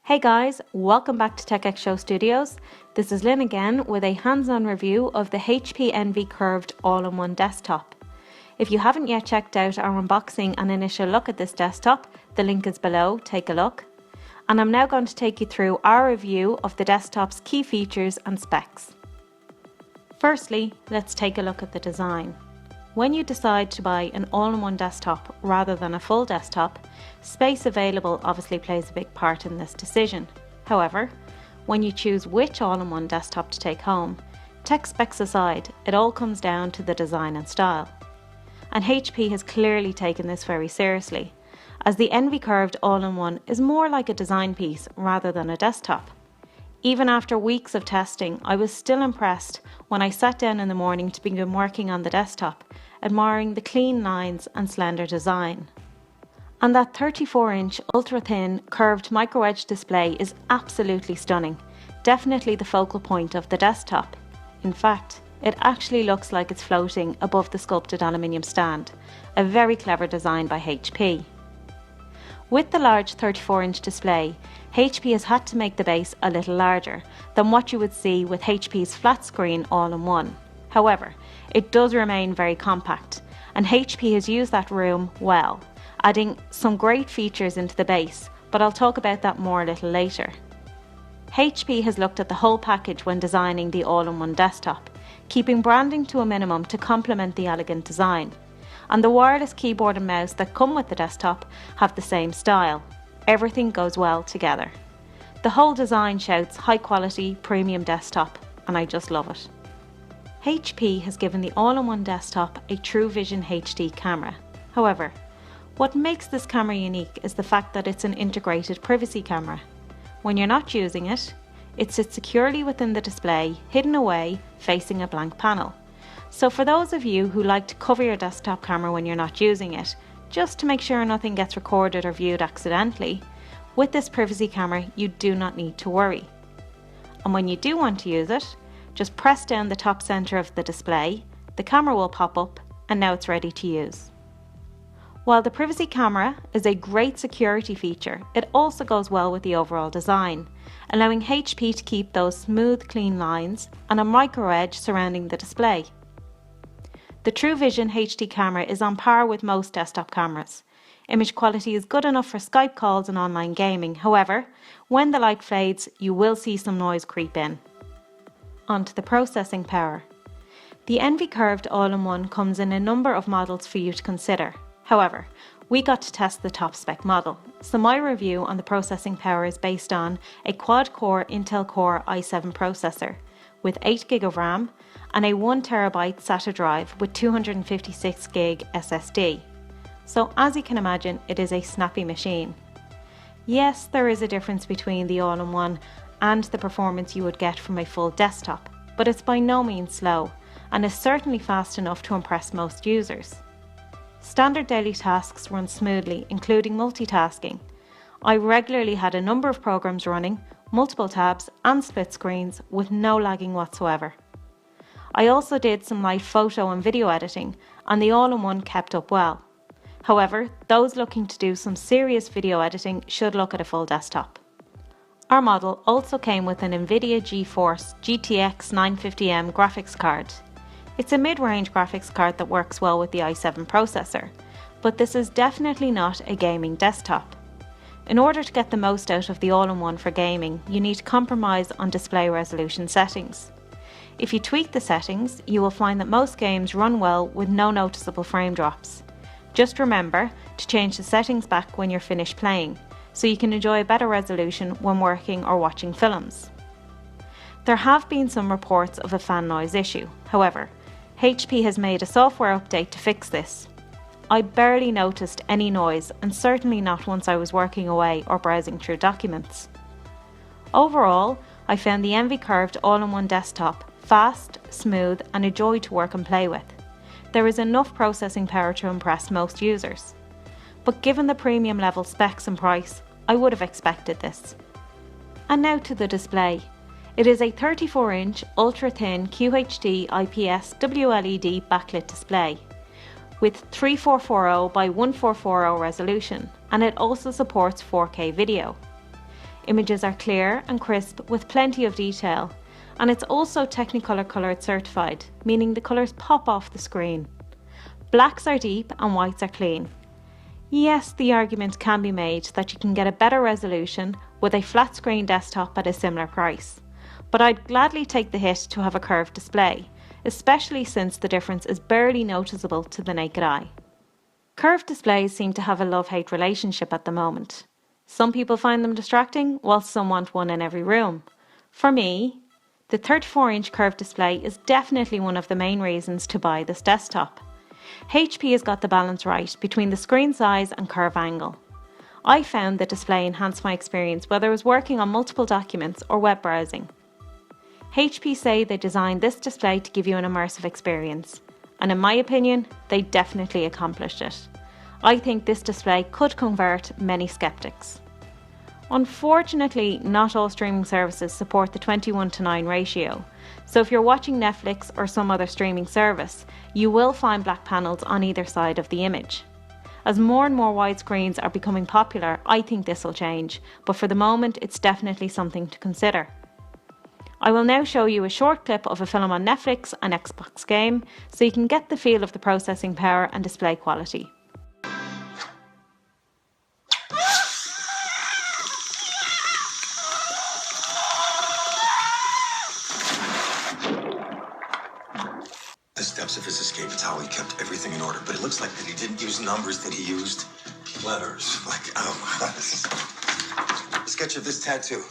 Hey guys, welcome back to TechX Studios. This is Lynn again with a hands-on review of the HP Envy Curved all-in-one desktop. If you haven't yet checked out our unboxing and initial look at this desktop, the link is below, take a look. And I'm now going to take you through our review of the desktop's key features and specs. Firstly, let's take a look at the design. When you decide to buy an all-in-one desktop rather than a full desktop, space available obviously plays a big part in this decision. However, when you choose which all-in-one desktop to take home, tech specs aside, it all comes down to the design and style. And HP has clearly taken this very seriously, as the Envy Curved all-in-one is more like a design piece rather than a desktop. Even after weeks of testing, I was still impressed when I sat down in the morning to begin working on the desktop, admiring the clean lines and slender design. And that 34-inch ultra-thin curved micro-edge display is absolutely stunning, definitely the focal point of the desktop. In fact, it actually looks like it's floating above the sculpted aluminium stand, a very clever design by HP. With the large 34-inch display, HP has had to make the base a little larger than what you would see with HP's flat screen all-in-one. However, it does remain very compact, and HP has used that room well, adding some great features into the base, but I'll talk about that more a little later. HP has looked at the whole package when designing the all-in-one desktop, keeping branding to a minimum to complement the elegant design. And the wireless keyboard and mouse that come with the desktop have the same style. Everything goes well together. The whole design shouts high quality, premium desktop, and I just love it. HP has given the all-in-one desktop a True Vision HD camera. However, what makes this camera unique is the fact that it's an integrated privacy camera. When you're not using it, it sits securely within the display, hidden away, facing a blank panel. So for those of you who like to cover your desktop camera when you're not using it, just to make sure nothing gets recorded or viewed accidentally, with this privacy camera you do not need to worry. And when you do want to use it, just press down the top center of the display, the camera will pop up, and now it's ready to use. While the privacy camera is a great security feature, it also goes well with the overall design, allowing HP to keep those smooth, clean lines and a micro edge surrounding the display. The True Vision HD camera is on par with most desktop cameras. Image quality is good enough for Skype calls and online gaming. However, when the light fades, you will see some noise creep in. On to the processing power. The Envy Curved all-in-one comes in a number of models for you to consider. However, we got to test the top spec model, so my review on the processing power is based on a quad-core Intel Core i7 processor with 8GB of RAM and a 1TB SATA drive with 256GB SSD. So as you can imagine, it is a snappy machine. Yes, there is a difference between the all-in-one and the performance you would get from a full desktop, but it's by no means slow and is certainly fast enough to impress most users. Standard daily tasks run smoothly, including multitasking. I regularly had a number of programs running, multiple tabs and split screens with no lagging whatsoever. I also did some light photo and video editing, and the all-in-one kept up well. However, those looking to do some serious video editing should look at a full desktop. Our model also came with an NVIDIA GeForce GTX 950M graphics card. It's a mid-range graphics card that works well with the i7 processor, but this is definitely not a gaming desktop. In order to get the most out of the all-in-one for gaming, you need to compromise on display resolution settings. If you tweak the settings, you will find that most games run well with no noticeable frame drops. Just remember to change the settings back when you're finished playing, so you can enjoy a better resolution when working or watching films. There have been some reports of a fan noise issue. However, HP has made a software update to fix this. I barely noticed any noise, and certainly not once I was working away or browsing through documents. Overall, I found the Envy Curved all-in-one desktop fast, smooth and a joy to work and play with. There is enough processing power to impress most users. But given the premium level specs and price, I would have expected this. And now to the display. It is a 34-inch ultra-thin QHD IPS WLED backlit display with 3440 by 1440 resolution, and it also supports 4K video. Images are clear and crisp with plenty of detail, and it's also Technicolor Coloured certified, meaning the colours pop off the screen. Blacks are deep and whites are clean. Yes, the argument can be made that you can get a better resolution with a flat screen desktop at a similar price, but I'd gladly take the hit to have a curved display, especially since the difference is barely noticeable to the naked eye. Curved displays seem to have a love-hate relationship at the moment. Some people find them distracting, while some want one in every room. For me, the 34-inch curved display is definitely one of the main reasons to buy this desktop. HP has got the balance right between the screen size and curve angle. I found the display enhanced my experience whether I was working on multiple documents or web browsing. HP say they designed this display to give you an immersive experience, and in my opinion, they definitely accomplished it. I think this display could convert many skeptics. Unfortunately, not all streaming services support the 21:9 ratio, so if you're watching Netflix or some other streaming service, you will find black panels on either side of the image. As more and more widescreens are becoming popular, I think this will change, but for the moment it's definitely something to consider. I will now show you a short clip of a film on Netflix and Xbox game, so you can get the feel of the processing power and display quality. The steps of his escape, it's how he kept everything in order. But it looks like that he didn't use numbers, that he used letters. Like, a sketch of this tattoo.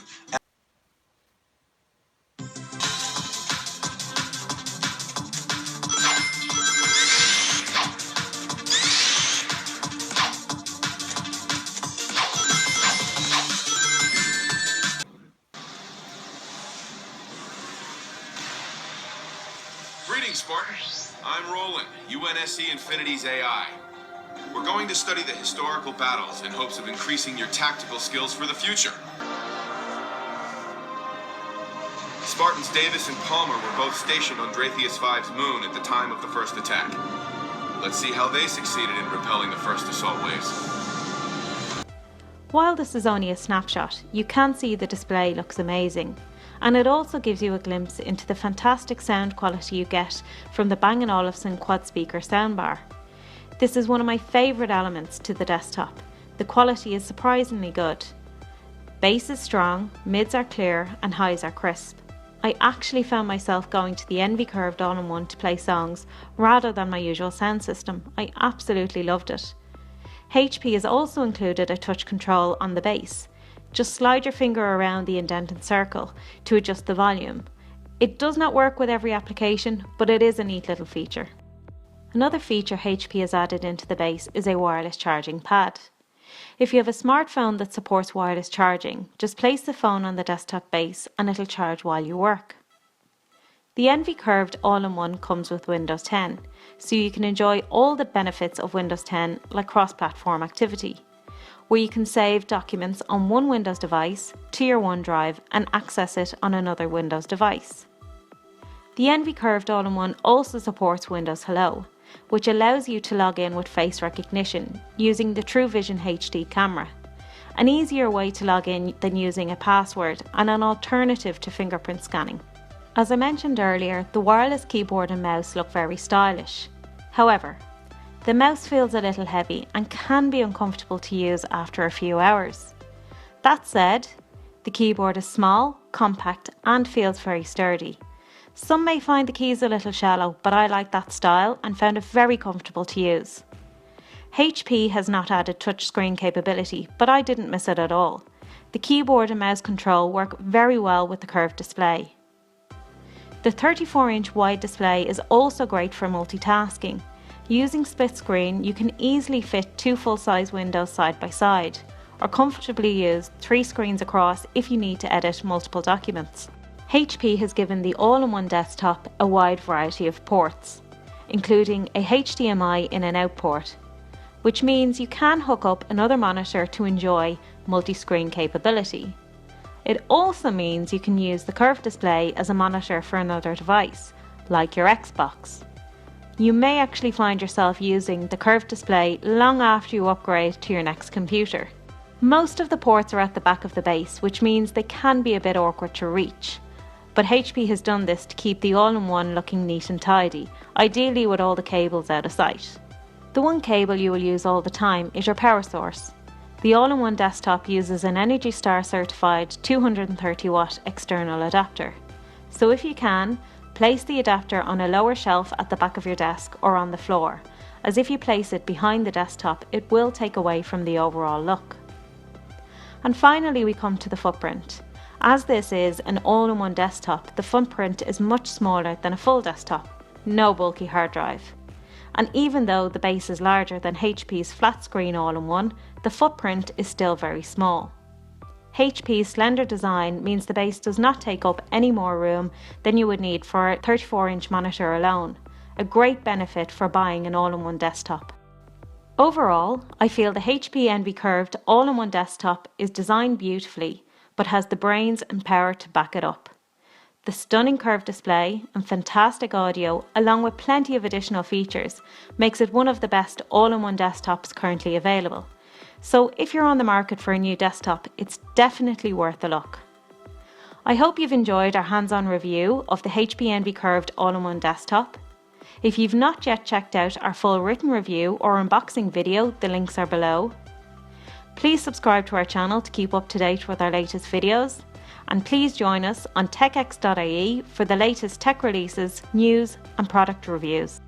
Greetings, Spartan. I'm Roland, UNSC Infinity's AI. We're going to study the historical battles in hopes of increasing your tactical skills for the future. Spartans Davis and Palmer were both stationed on Dratheus V's moon at the time of the first attack. Let's see how they succeeded in repelling the first assault waves. While this is only a snapshot, you can see the display looks amazing, and it also gives you a glimpse into the fantastic sound quality you get from the Bang & Olufsen quad speaker soundbar. This is one of my favourite elements to the desktop. The quality is surprisingly good. Bass is strong, mids are clear and highs are crisp. I actually found myself going to the NV Curved All-in-One to play songs rather than my usual sound system. I absolutely loved it. HP has also included a touch control on the bass. Just slide your finger around the indented circle to adjust the volume. It does not work with every application, but it is a neat little feature. Another feature HP has added into the base is a wireless charging pad. If you have a smartphone that supports wireless charging, just place the phone on the desktop base and it'll charge while you work. The NV Curved All-in-One comes with Windows 10, so you can enjoy all the benefits of Windows 10 like cross-platform activity, where you can save documents on one Windows device to your OneDrive and access it on another Windows device. The NV Curved All-in-One also supports Windows Hello, which allows you to log in with face recognition using the TrueVision HD camera. An easier way to log in than using a password and an alternative to fingerprint scanning. As I mentioned earlier, the wireless keyboard and mouse look very stylish. However, the mouse feels a little heavy and can be uncomfortable to use after a few hours. That said, the keyboard is small, compact and feels very sturdy. Some may find the keys a little shallow, but I like that style and found it very comfortable to use. HP has not added touchscreen capability, but I didn't miss it at all. The keyboard and mouse control work very well with the curved display. The 34-inch wide display is also great for multitasking. Using split screen, you can easily fit two full-size windows side by side, or comfortably use 3 screens across if you need to edit multiple documents. HP has given the all-in-one desktop a wide variety of ports, including a HDMI in and out port, which means you can hook up another monitor to enjoy multi-screen capability. It also means you can use the curved display as a monitor for another device, like your Xbox. You may actually find yourself using the curved display long after you upgrade to your next computer. Most of the ports are at the back of the base, which means they can be a bit awkward to reach. But HP has done this to keep the all-in-one looking neat and tidy, ideally with all the cables out of sight. The one cable you will use all the time is your power source. The all-in-one desktop uses an Energy Star certified 230 watt external adapter. So if you can, place the adapter on a lower shelf at the back of your desk or on the floor, as if you place it behind the desktop it will take away from the overall look. And finally we come to the footprint. As this is an all-in-one desktop, the footprint is much smaller than a full desktop, no bulky hard drive. And even though the base is larger than HP's flat screen all-in-one, the footprint is still very small. HP's slender design means the base does not take up any more room than you would need for a 34-inch monitor alone, a great benefit for buying an all-in-one desktop. Overall, I feel the HP Envy Curved all-in-one desktop is designed beautifully, but has the brains and power to back it up. The stunning curved display and fantastic audio, along with plenty of additional features, makes it one of the best all-in-one desktops currently available. So if you're on the market for a new desktop, it's definitely worth a look. I hope you've enjoyed our hands-on review of the HP Envy Curved all-in-one desktop. If you've not yet checked out our full written review or unboxing video, the links are below. Please subscribe to our channel to keep up to date with our latest videos. And please join us on TechX.ie for the latest tech releases, news and product reviews.